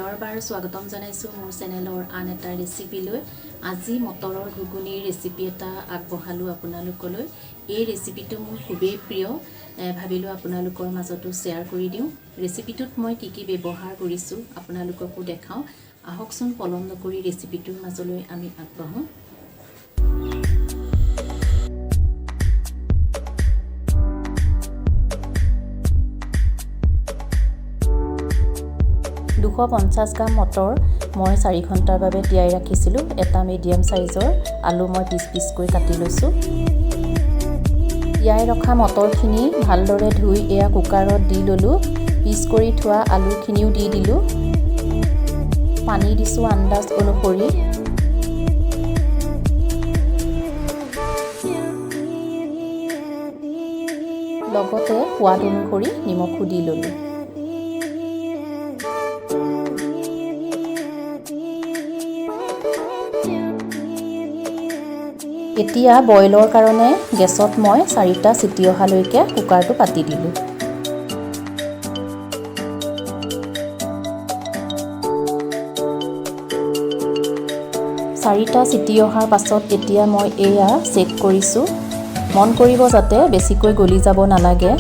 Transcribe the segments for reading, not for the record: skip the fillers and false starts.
পুনৰবাৰ স্বাগতম জনাইছোঁ মোৰ চেনেলৰ আন এটা ৰেচিপিলৈ। আজি মটৰৰ ঘুগুনিৰ ৰেচিপি এটা আগবঢ়ালোঁ আপোনালোকলৈ। এই ৰেচিপিটো মোৰ খুবেই প্ৰিয়, ভাবিলোঁ আপোনালোকৰ মাজতো শ্বেয়াৰ কৰি দিওঁ। ৰেচিপিটোত মই কি কি ব্যৱহাৰ কৰিছোঁ আপোনালোককো দেখাওঁ। আহকচোন পলম নকৰি ৰেচিপিটোৰ মাজলৈ আমি আগবাঢ়োঁ। দুশ 50 গ্ৰাম মটৰ মই 4 ঘণ্টাৰ বাবে তিয়াই ৰাখিছিলোঁ। এটা মিডিয়াম সাইজৰ আলু মই পিচ পিচকৈ কাটি লৈছোঁ। তিয়াই ৰখা মটৰখিনি ভালদৰে ধুই এয়া কুকাৰত দি ল'লোঁ। পিচ কৰি থোৱা আলুখিনিও দি দিলোঁ। পানী দিছোঁ আন্দাজ অনুসৰি। লগতে সোৱাদ অনুসৰি নিমখো দি ল'লোঁ। এতিয়া বইলৰ কাৰণে গেছত মই 4টা চিটি অহালৈকে কুকাৰটো পাতি দিলোঁ। চাৰিটা চিটি অহাৰ পাছত এতিয়া মই এয়া চেক কৰিছোঁ। মন কৰিব যাতে বেছিকৈ গলি যাব নালাগে।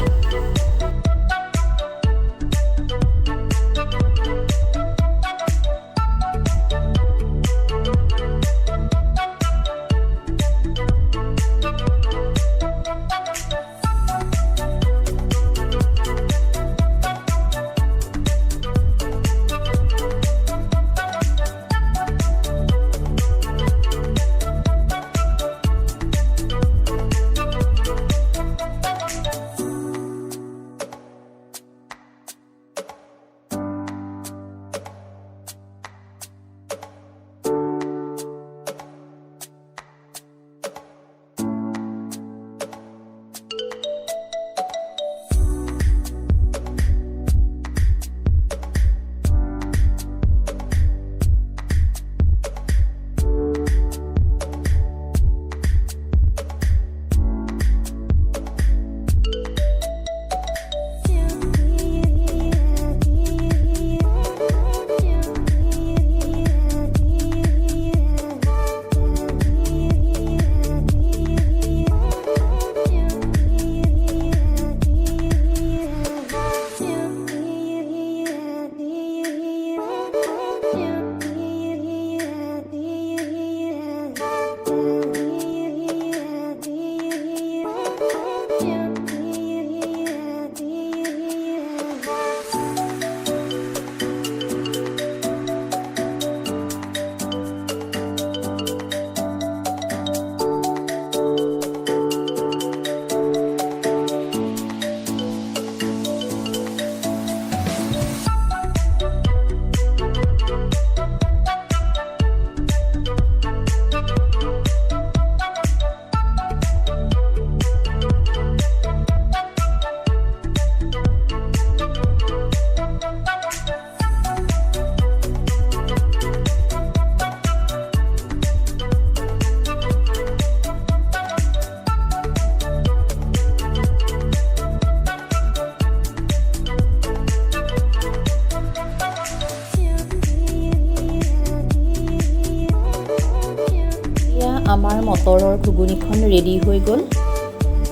আমাৰ মটৰৰ ঘুগুনিখন ৰেডি হৈ গ'ল।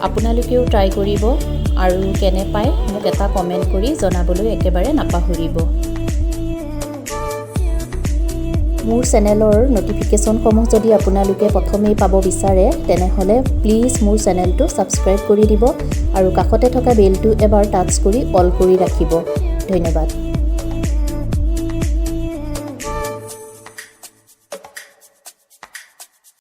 আপোনালোকেও ট্ৰাই কৰিব আৰু কেনে পায় মোক এটা কমেণ্ট কৰি জনাবলৈ একেবাৰে নাপাহৰিব। মোৰ চেনেলৰ নটিফিকেশ্যনসমূহ যদি আপোনালোকে প্ৰথমেই পাব বিচাৰে তেনেহ'লে প্লিজ মোৰ চেনেলটো ছাবস্ক্ৰাইব কৰি দিব আৰু কাষতে থকা বেলটো এবাৰ টাচ কৰি অল কৰি ৰাখিব। ধন্যবাদ।